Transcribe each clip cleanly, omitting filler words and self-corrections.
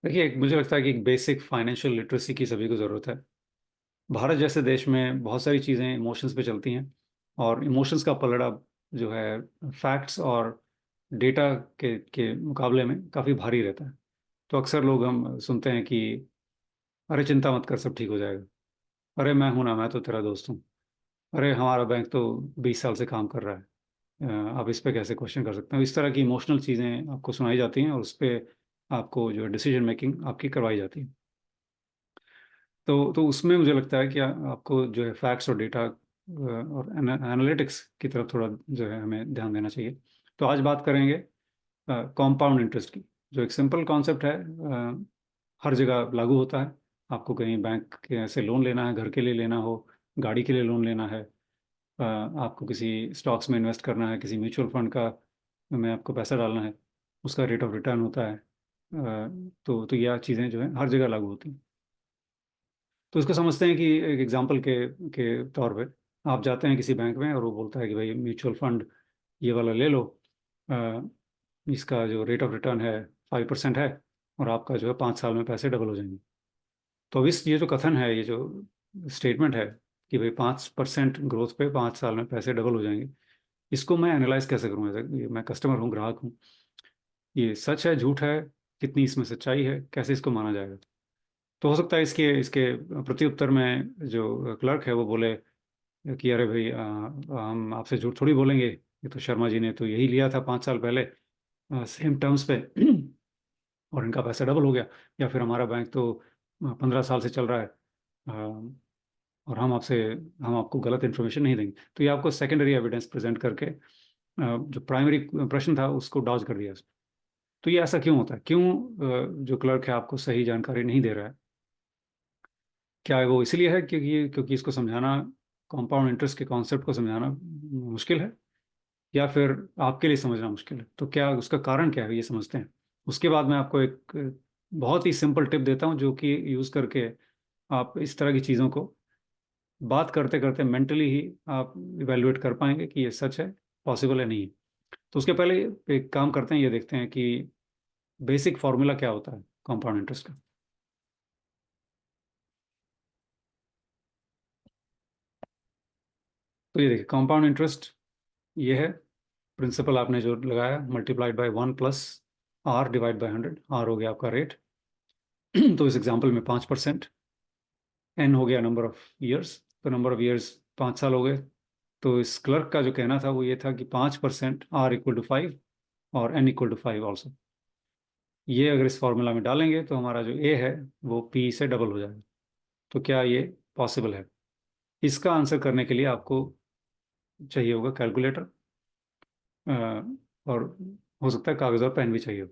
देखिए, मुझे लगता है कि एक बेसिक फाइनेंशियल लिटरेसी की सभी को ज़रूरत है। भारत जैसे देश में बहुत सारी चीज़ें इमोशंस पे चलती हैं, और इमोशंस का पलड़ा जो है फैक्ट्स और डेटा के मुकाबले में काफ़ी भारी रहता है। तो अक्सर लोग हम सुनते हैं कि अरे चिंता मत कर, सब ठीक हो जाएगा। अरे मैं हूं ना, मैं तो तेरा दोस्त हूँ। अरे हमारा बैंक तो 20 साल से काम कर रहा है, आप इस पे कैसे क्वेश्चन कर सकते हो। इस तरह की इमोशनल चीज़ें आपको सुनाई जाती हैं और उस पर आपको जो डिसीजन मेकिंग आपकी करवाई जाती है। तो उसमें मुझे लगता है कि आपको जो है फैक्ट्स और डेटा और एनालिटिक्स की तरफ थोड़ा जो है हमें ध्यान देना चाहिए। तो आज बात करेंगे कंपाउंड इंटरेस्ट की, जो एक सिंपल कॉन्सेप्ट है, हर जगह लागू होता है। आपको कहीं बैंक के से लोन लेना है, घर के लिए लेना हो, गाड़ी के लिए लोन लेना है, आपको किसी स्टॉक्स में इन्वेस्ट करना है, किसी म्यूचुअल फंड का में आपको पैसा डालना है, उसका रेट ऑफ रिटर्न होता है। तो यह चीज़ें जो है हर जगह लागू होती हैं। तो इसको समझते हैं कि एक एग्जांपल के तौर पे आप जाते हैं किसी बैंक में और वो बोलता है कि भाई म्यूचुअल फंड ये वाला ले लो, अ, इसका जो रेट ऑफ रिटर्न है 5% है, और आपका जो है 5 साल में पैसे डबल हो जाएंगे। तो अब इस ये जो कथन है, ये जो स्टेटमेंट है कि भाई 5% ग्रोथ पे 5 साल में पैसे डबल हो जाएंगे, इसको मैं एनालाइज कैसे करूँ? मैं कस्टमर हूँ, ग्राहक हूँ, ये सच है, झूठ है, कितनी इसमें सच्चाई है, कैसे इसको माना जाएगा? तो हो सकता है इसके इसके प्रति उत्तर में जो क्लर्क है वो बोले कि अरे भाई, हम आपसे झूठ थोड़ी बोलेंगे, ये तो शर्मा जी ने तो यही लिया था 5 साल पहले सेम टर्म्स पे और इनका पैसा डबल हो गया। या फिर हमारा बैंक तो 15 साल से चल रहा है, और हम आपको गलत इन्फॉर्मेशन नहीं देंगे। तो ये आपको सेकेंडरी एविडेंस प्रेजेंट करके जो प्राइमरी प्रश्न था उसको डॉज कर दिया उसने। तो ये ऐसा क्यों होता है? क्यों जो क्लर्क है आपको सही जानकारी नहीं दे रहा है? क्या है वो इसलिए है क्योंकि इसको समझाना, कंपाउंड इंटरेस्ट के कॉन्सेप्ट को समझाना मुश्किल है, या फिर आपके लिए समझना मुश्किल है? तो क्या उसका कारण क्या है, ये समझते हैं। उसके बाद मैं आपको एक बहुत ही सिंपल टिप देता हूँ, जो कि यूज़ करके आप इस तरह की चीज़ों को बात करते करते मेंटली ही आप इवेल्युएट कर पाएंगे कि ये सच है, पॉसिबल है, नहीं है। तो उसके पहले एक काम करते हैं, ये देखते हैं कि बेसिक फॉर्मूला क्या होता है कंपाउंड इंटरेस्ट का। तो ये देखिए, कंपाउंड इंटरेस्ट ये है, प्रिंसिपल आपने जो लगाया मल्टीप्लाइड बाय 1 + R/100, आर हो गया आपका रेट। तो इस एग्जांपल में 5%, एन हो गया नंबर ऑफ ईयर्स, तो नंबर ऑफ ईयर्स 5 साल हो गए। तो इस क्लर्क का जो कहना था वो ये था कि 5% R = 5 और N = 5 ऑल्सो। ये अगर इस फॉर्मूला में डालेंगे तो हमारा जो ए है वो पी से डबल हो जाएगा। तो क्या ये पॉसिबल है? इसका आंसर करने के लिए आपको चाहिए होगा कैलकुलेटर, और हो सकता है कागज और पेन भी चाहिए हो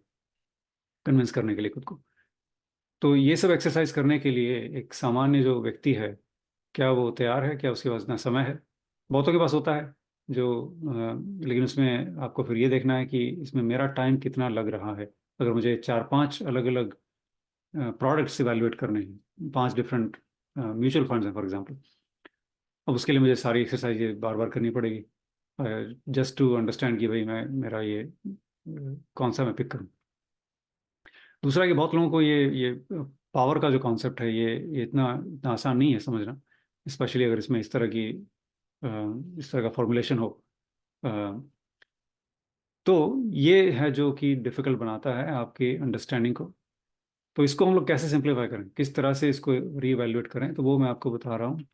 कन्विंस करने के लिए खुद को। तो ये सब एक्सरसाइज करने के लिए एक सामान्य जो व्यक्ति है, क्या वो तैयार है? क्या उसके पास इतना समय है? बहुतों के पास होता है जो लेकिन उसमें आपको फिर ये देखना है कि इसमें मेरा टाइम कितना लग रहा है। अगर मुझे 4-5 अलग अलग प्रोडक्ट्स इवेलुएट करने हैं, 5 डिफरेंट म्यूचुअल फंड्स हैं फॉर एग्जांपल, अब उसके लिए मुझे सारी एक्सरसाइज बार बार करनी पड़ेगी जस्ट टू अंडरस्टैंड कि भाई मैं मेरा ये कौन सा मैं पिक करूँ। दूसरा कि बहुत लोगों को ये पावर का जो कॉन्सेप्ट है, ये इतना इतना आसान नहीं है समझना, स्पेशली अगर इसमें इस तरह का फॉर्मुलेशन हो। अ, तो ये है जो कि डिफिकल्ट बनाता है आपकी अंडरस्टैंडिंग को। तो इसको हम लोग कैसे सिंप्लीफाई करें, किस तरह से इसको रीवैल्यूएट करें, तो वो मैं आपको बता रहा हूँ।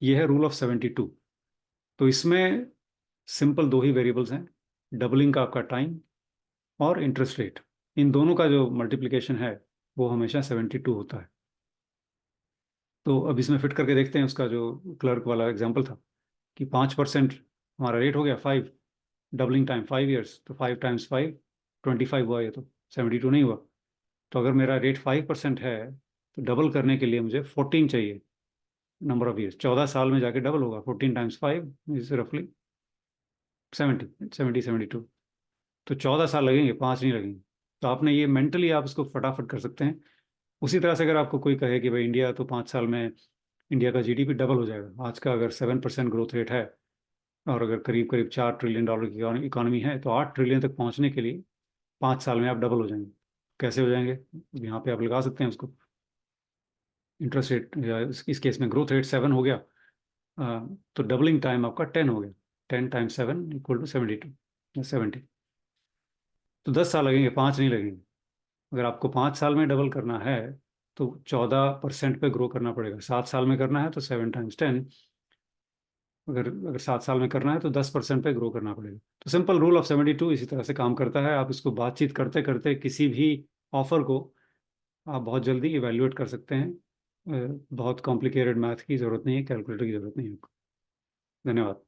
ये है रूल ऑफ 72। तो इसमें सिंपल दो ही वेरिएबल्स हैं, डबलिंग का आपका टाइम और इंटरेस्ट रेट। इन दोनों का जो मल्टीप्लिकेशन है वो हमेशा 72 होता है। तो अब इसमें फिट करके देखते हैं उसका जो क्लर्क वाला एग्जाम्पल था कि 5% हमारा रेट हो गया 5, डबलिंग टाइम 5 ईयर्स, तो 5 × 5 25 हुआ, ये तो 72 नहीं हुआ। तो अगर मेरा रेट 5% है तो डबल करने के लिए मुझे 14 चाहिए, नंबर ऑफ ईयर्स 14 साल में जाके डबल होगा। 14 × 5 इज रफली 72। तो 14 साल लगेंगे, 5 नहीं लगेंगे। तो आपने ये मेंटली आप इसको फटाफट कर सकते हैं। उसी तरह से अगर आपको कोई कहे कि भाई इंडिया तो 5 साल में इंडिया का जीडीपी डबल हो जाएगा, आज का अगर 7% ग्रोथ रेट है और अगर करीब करीब $4 ट्रिलियन की इकोनॉमी है, तो 8 ट्रिलियन तक पहुंचने के लिए 5 साल में आप डबल हो जाएंगे। कैसे हो जाएंगे? यहाँ पे आप लगा सकते हैं उसको। इंटरेस्ट रेट या इस केस में ग्रोथ रेट 7 हो गया, तो डबलिंग टाइम आपका 10 हो गया। 10 × 7 = 72 या 70। तो 10 साल लगेंगे, 5 नहीं लगेंगे। अगर आपको 5 साल में डबल करना है तो 14% पे ग्रो करना पड़ेगा। 7 साल में करना है तो 7 × 10। अगर 7 साल में करना है तो 10% पे ग्रो करना पड़ेगा। तो सिंपल रूल ऑफ 72 इसी तरह से काम करता है। आप इसको बातचीत करते करते किसी भी ऑफर को आप बहुत जल्दी इवेल्युएट कर सकते हैं। बहुत कॉम्प्लिकेटेड मैथ की ज़रूरत नहीं है, कैलकुलेटर की ज़रूरत नहीं है आपको। धन्यवाद।